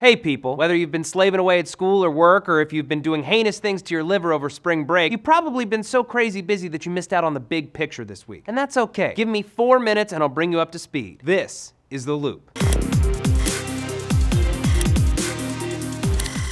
Hey people, whether you've been slaving away at school or work, or if you've been doing heinous things to your liver over spring break, you've probably been so crazy busy that you missed out on the big picture this week. And that's okay. Give me 4 minutes and I'll bring you up to speed. This is The Loop.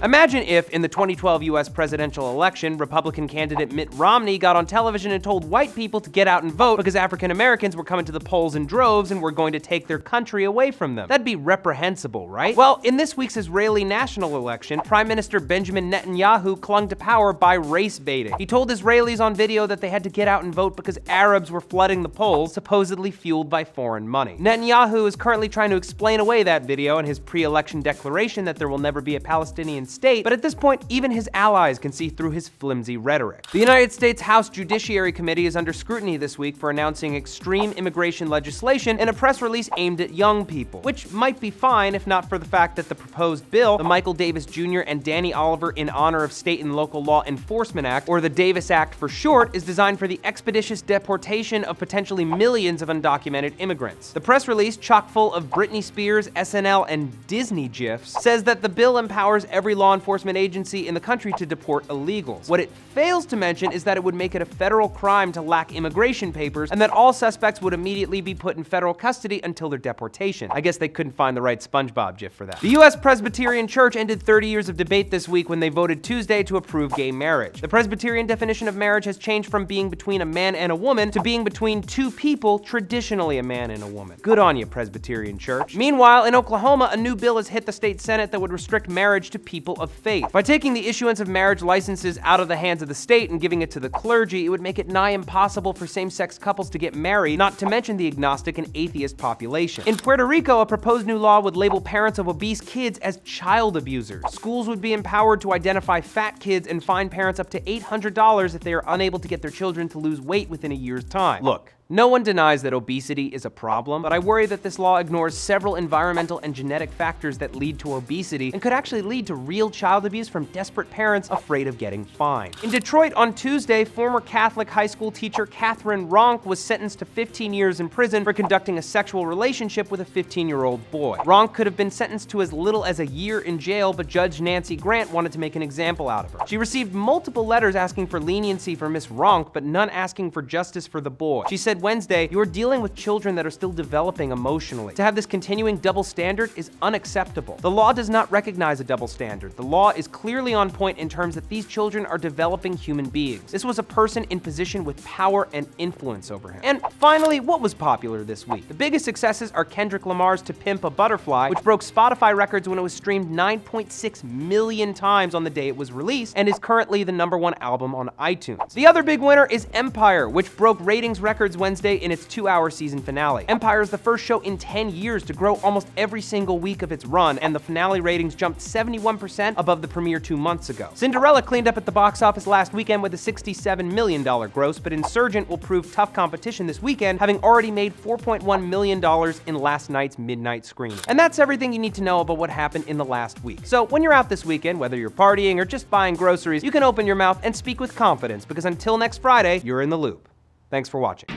Imagine if, in the 2012 US presidential election, Republican candidate Mitt Romney got on television and told white people to get out and vote because African Americans were coming to the polls in droves and were going to take their country away from them. That'd be reprehensible, right? Well, in this week's Israeli national election, Prime Minister Benjamin Netanyahu clung to power by race baiting. He told Israelis on video that they had to get out and vote because Arabs were flooding the polls, supposedly fueled by foreign money. Netanyahu is currently trying to explain away that video and his pre-election declaration that there will never be a Palestinian state, but at this point, even his allies can see through his flimsy rhetoric. The United States House Judiciary Committee is under scrutiny this week for announcing extreme immigration legislation in a press release aimed at young people, which might be fine if not for the fact that the proposed bill, the Michael Davis Jr. and Danny Oliver in Honor of State and Local Law Enforcement Act, or the Davis Act for short, is designed for the expeditious deportation of potentially millions of undocumented immigrants. The press release, chock full of Britney Spears, SNL, and Disney gifs, says that the bill empowers every law enforcement agency in the country to deport illegals. What it fails to mention is that it would make it a federal crime to lack immigration papers, and that all suspects would immediately be put in federal custody until their deportation. I guess they couldn't find the right SpongeBob gif for that. The U.S. Presbyterian Church ended 30 years of debate this week when they voted Tuesday to approve gay marriage. The Presbyterian definition of marriage has changed from being between a man and a woman to being between two people, traditionally a man and a woman. Good on you, Presbyterian Church. Meanwhile, in Oklahoma, a new bill has hit the state Senate that would restrict marriage to people of faith. By taking the issuance of marriage licenses out of the hands of the state and giving it to the clergy, it would make it nigh impossible for same-sex couples to get married, not to mention the agnostic and atheist population. In Puerto Rico, a proposed new law would label parents of obese kids as child abusers. Schools would be empowered to identify fat kids and fine parents up to $800 if they are unable to get their children to lose weight within a year's time. Look, no one denies that obesity is a problem, but I worry that this law ignores several environmental and genetic factors that lead to obesity and could actually lead to real child abuse from desperate parents afraid of getting fined. In Detroit on Tuesday, former Catholic high school teacher Catherine Ronk was sentenced to 15 years in prison for conducting a sexual relationship with a 15-year-old boy. Ronk could have been sentenced to as little as a year in jail, but Judge Nancy Grant wanted to make an example out of her. She received multiple letters asking for leniency for Miss Ronk, but none asking for justice for the boy. She said Wednesday, "You're dealing with children that are still developing emotionally. To have this continuing double standard is unacceptable. The law does not recognize a double standard. The law is clearly on point in terms that these children are developing human beings. This was a person in position with power and influence over him." And finally, what was popular this week? The biggest successes are Kendrick Lamar's To Pimp a Butterfly, which broke Spotify records when it was streamed 9.6 million times on the day it was released, and is currently the #1 album on iTunes. The other big winner is Empire, which broke ratings records Wednesday in its 2-hour season finale. Empire is the first show in 10 years to grow almost every single week of its run, and the finale ratings jumped 71% above the premiere 2 months ago. Cinderella cleaned up at the box office last weekend with a $67 million gross, but Insurgent will prove tough competition this weekend, having already made $4.1 million in last night's midnight screening. And that's everything you need to know about what happened in the last week. So when you're out this weekend, whether you're partying or just buying groceries, you can open your mouth and speak with confidence, because until next Friday, you're in the loop. Thanks for watching.